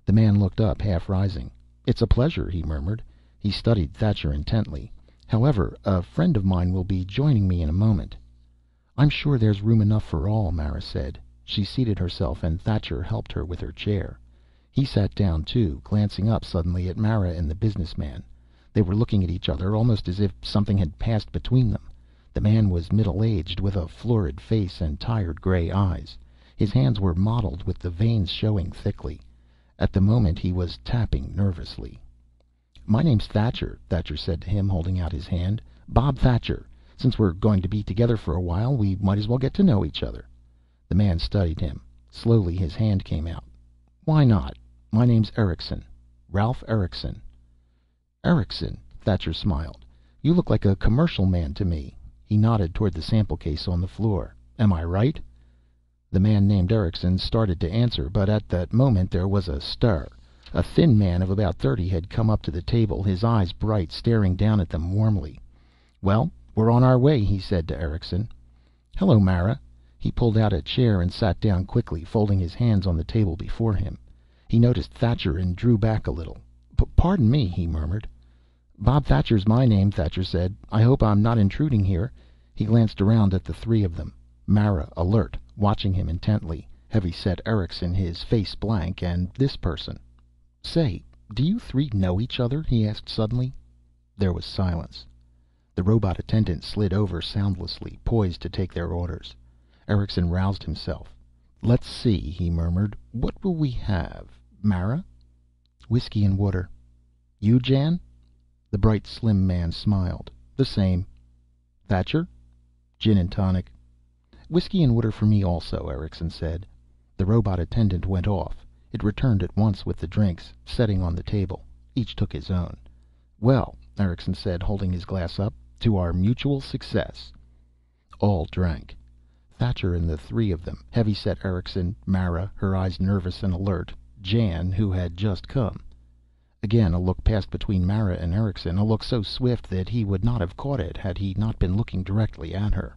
The man looked up, half rising. "It's a pleasure," he murmured. He studied Thatcher intently. "However, a friend of mine will be joining me in a moment." "I'm sure there's room enough for all," Mara said. She seated herself and Thatcher helped her with her chair. He sat down too, glancing up suddenly at Mara and the businessman. They were looking at each other almost as if something had passed between them. The man was middle-aged, with a florid face and tired gray eyes. His hands were mottled, with the veins showing thickly. At the moment he was tapping nervously. "My name's Thatcher," Thatcher said to him, holding out his hand. "Bob Thatcher. Since we're going to be together for a while, we might as well get to know each other." The man studied him. Slowly his hand came out. "Why not? My name's Erickson. Ralph Erickson." "Erickson," Thatcher smiled. "You look like a commercial man to me." He nodded toward the sample case on the floor. "Am I right?" The man named Erickson started to answer, but at that moment there was a stir. A thin man of about 30 had come up to the table, his eyes bright, staring down at them warmly. "Well, we're on our way," he said to Erickson. "Hello, Mara." He pulled out a chair and sat down quickly, folding his hands on the table before him. He noticed Thatcher and drew back a little. "Pardon me," he murmured. "Bob Thatcher's my name," Thatcher said. "I hope I'm not intruding here." He glanced around at the three of them. Mara, alert, watching him intently. Heavy-set Erickson, his face blank, and this person. "Say, do you three know each other?" he asked suddenly. There was silence. The robot attendant slid over soundlessly, poised to take their orders. Erickson roused himself. "Let's see," he murmured. "What will we have? Mara?" "Whiskey and water." "You, Jan?" The bright, slim man smiled. "The same." "Thatcher?" "Gin and tonic." "Whiskey and water for me also," Erickson said. The robot attendant went off. It returned at once with the drinks, setting on the table. Each took his own. "Well," Erickson said, holding his glass up, "to our mutual success." All drank. Thatcher and the three of them, heavy-set Erickson, Mara, her eyes nervous and alert, Jan, who had just come. Again a look passed between Mara and Erickson, a look so swift that he would not have caught it had he not been looking directly at her.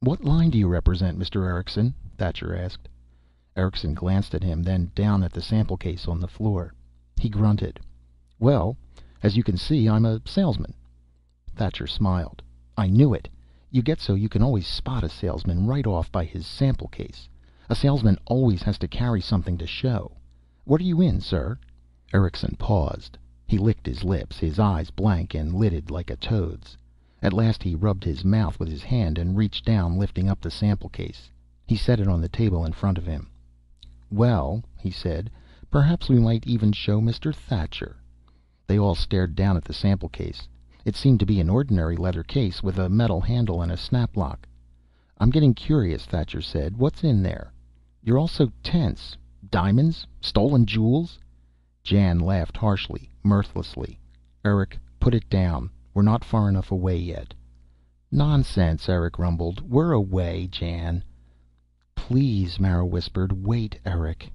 "What line do you represent, Mr. Erickson?" Thatcher asked. Erickson glanced at him, then down at the sample case on the floor. He grunted. "Well, as you can see, I'm a salesman." Thatcher smiled. "I knew it. You get so you can always spot a salesman right off by his sample case. A salesman always has to carry something to show. What are you in, sir?" Erickson paused. He licked his lips, his eyes blank and lidded like a toad's. At last he rubbed his mouth with his hand and reached down, lifting up the sample case. He set it on the table in front of him. "Well," he said, "perhaps we might even show Mr. Thatcher." They all stared down at the sample case. It seemed to be an ordinary leather case with a metal handle and a snap lock. "I'm getting curious," Thatcher said. "What's in there? You're all so tense. Diamonds? Stolen jewels?" Jan laughed harshly, mirthlessly. "Eric, put it down. We're not far enough away yet." "Nonsense," Eric rumbled. "We're away, Jan." "Please," Mara whispered. "Wait, Eric."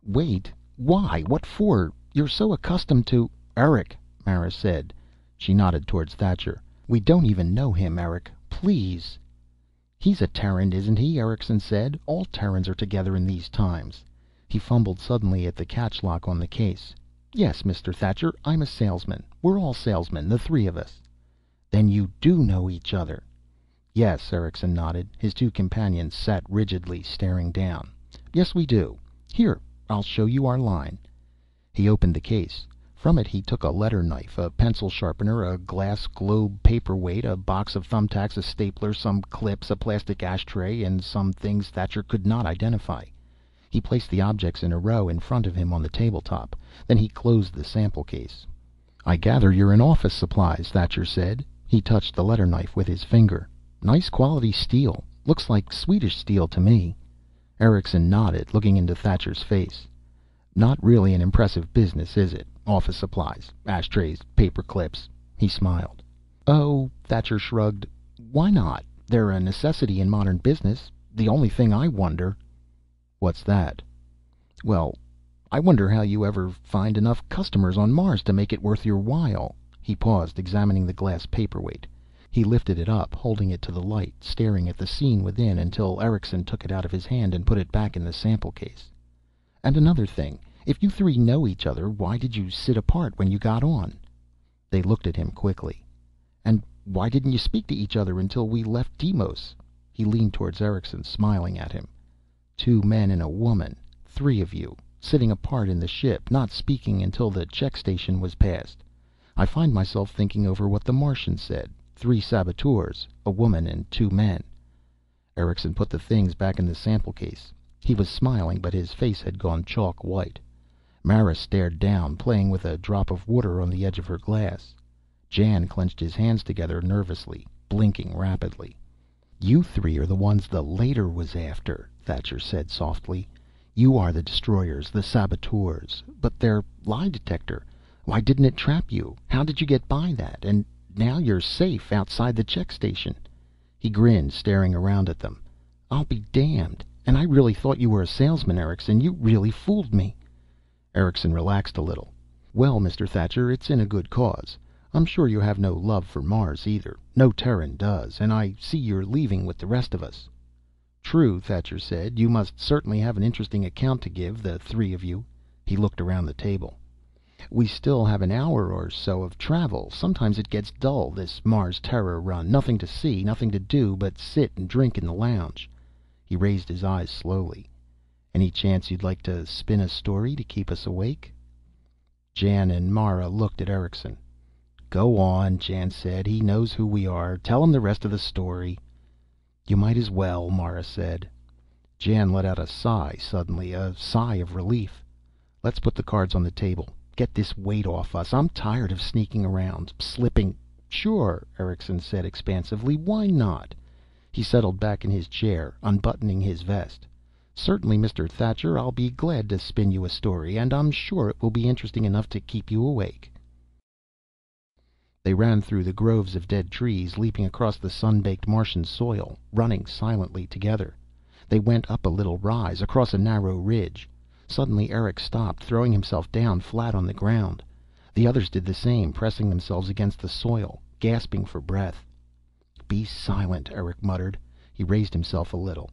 "Wait? Why? What for? You're so accustomed to—" "Eric," Mara said. She nodded towards Thatcher. "We don't even know him, Eric. Please." "He's a Terran, isn't he?" Erickson said. "All Terrans are together in these times." He fumbled suddenly at the catch lock on the case. "Yes, Mr. Thatcher, I'm a salesman. We're all salesmen, the three of us." "Then you do know each other?" "Yes," Erickson nodded. His two companions sat rigidly, staring down. "Yes, we do. Here, I'll show you our line." He opened the case. From it he took a letter knife, a pencil sharpener, a glass globe paperweight, a box of thumbtacks, a stapler, some clips, a plastic ashtray, and some things Thatcher could not identify. He placed the objects in a row in front of him on the tabletop. Then he closed the sample case. "I gather you're in office supplies," Thatcher said. He touched the letter knife with his finger. "Nice quality steel. Looks like Swedish steel to me." Erickson nodded, looking into Thatcher's face. "Not really an impressive business, is it? Office supplies, ashtrays, paper clips." He smiled. "Oh," Thatcher shrugged. "Why not? They're a necessity in modern business. The only thing I wonder—" "What's that?" "Well, I wonder how you ever find enough customers on Mars to make it worth your while." He paused, examining the glass paperweight. He lifted it up, holding it to the light, staring at the scene within until Erickson took it out of his hand and put it back in the sample case. "And another thing, If you three know each other, why did you sit apart when you got on?" They looked at him quickly. "And why didn't you speak to each other until we left Deimos?" He leaned towards Erickson, smiling at him. "Two men and a woman, three of you, sitting apart in the ship, not speaking until the check station was passed. I find myself thinking over what the Martian said. 3 saboteurs, a woman and 2 men." Erickson put the things back in the sample case. He was smiling, but his face had gone chalk white. Mara stared down, playing with a drop of water on the edge of her glass. Jan clenched his hands together nervously, blinking rapidly. "You three are the ones the Leiter was after," Thatcher said softly. "You are the destroyers, the saboteurs. But their lie detector, why didn't it trap you? How did you get by that? And now you're safe outside the check station." He grinned, staring around at them. "I'll be damned. And I really thought you were a salesman, Erickson. You really fooled me." Erickson relaxed a little. "Well, Mr. Thatcher, it's in a good cause. I'm sure you have no love for Mars either. No Terran does. And I see you're leaving with the rest of us." "True," Thatcher said. "You must certainly have an interesting account to give, the three of you." He looked around the table. "We still have an hour or so of travel. Sometimes it gets dull, this Mars Terra run. Nothing to see, nothing to do but sit and drink in the lounge." He raised his eyes slowly. "Any chance you'd like to spin a story to keep us awake?" Jan and Mara looked at Erickson. "Go on," Jan said. "He knows who we are. Tell him the rest of the story." "You might as well," Mara said. Jan let out a sigh suddenly, a sigh of relief. "Let's put the cards on the table. Get this weight off us. I'm tired of sneaking around, slipping." "Sure," Erickson said expansively. "Why not?" He settled back in his chair, unbuttoning his vest. "Certainly, Mr. Thatcher. I'll be glad to spin you a story, and I'm sure it will be interesting enough to keep you awake." They ran through the groves of dead trees, leaping across the sun-baked Martian soil, running silently together. They went up a little rise, across a narrow ridge. Suddenly Eric stopped, throwing himself down flat on the ground. The others did the same, pressing themselves against the soil, gasping for breath. "Be silent," Eric muttered. He raised himself a little.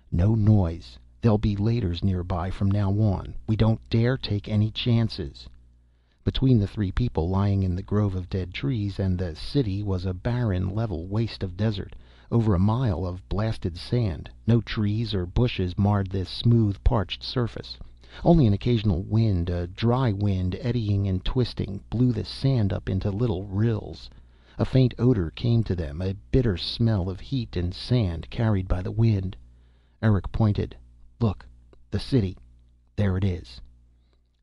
"No noise. There'll be Leiters nearby from now on. We don't dare take any chances." Between the three people lying in the grove of dead trees and the city was a barren, level waste of desert, over a mile of blasted sand. No trees or bushes marred this smooth, parched surface. Only an occasional wind, a dry wind eddying and twisting, blew the sand up into little rills. A faint odor came to them, a bitter smell of heat and sand carried by the wind. Eric pointed. "Look, the city. There it is."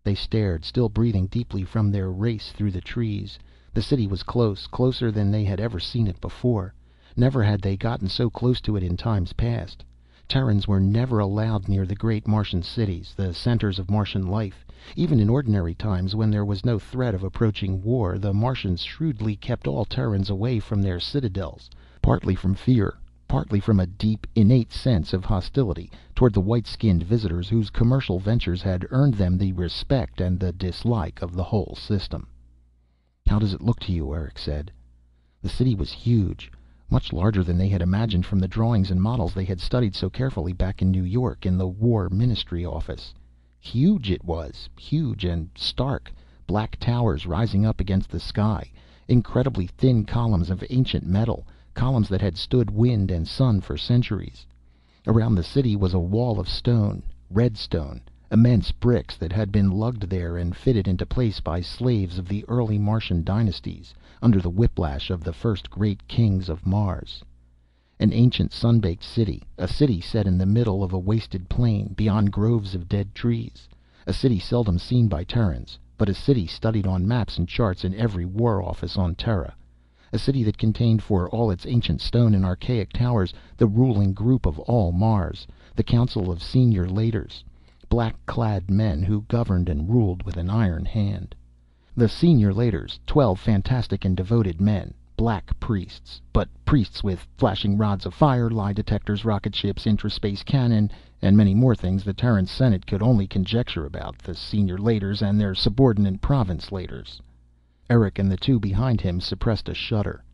They stared, still breathing deeply from their race through the trees. The city was close, closer than they had ever seen it before. Never had they gotten so close to it in times past. Terrans were never allowed near the great Martian cities, the centers of Martian life. Even in ordinary times, when there was no threat of approaching war, the Martians shrewdly kept all Terrans away from their citadels, partly from fear, partly from a deep, innate sense of hostility toward the white-skinned visitors whose commercial ventures had earned them the respect and the dislike of the whole system. "How does it look to you?" Eric said. The city was huge. Much larger than they had imagined from the drawings and models they had studied so carefully back in New York, in the War Ministry office. Huge it was, huge and stark, black towers rising up against the sky, incredibly thin columns of ancient metal, columns that had stood wind and sun for centuries. Around the city was a wall of stone, red stone, immense bricks that had been lugged there and fitted into place by slaves of the early Martian dynasties, under the whiplash of the first great kings of Mars. An ancient sun-baked city, a city set in the middle of a wasted plain, beyond groves of dead trees. A city seldom seen by Terrans, but a city studied on maps and charts in every war office on Terra. A city that contained, for all its ancient stone and archaic towers, the ruling group of all Mars, the Council of Senior Leiters, black-clad men who governed and ruled with an iron hand. The Senior Leiters, 12 fantastic and devoted men, black priests, but priests with flashing rods of fire, lie detectors, rocket ships, intraspace cannon, and many more things the Terran Senate could only conjecture about the Senior Leiters and their subordinate Province Leiters. Eric and the two behind him suppressed a shudder.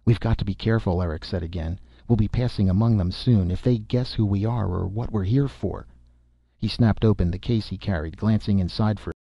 "We've got to be careful," Eric said again. "We'll be passing among them soon. If they guess who we are or what we're here for." He snapped open the case he carried, glancing inside for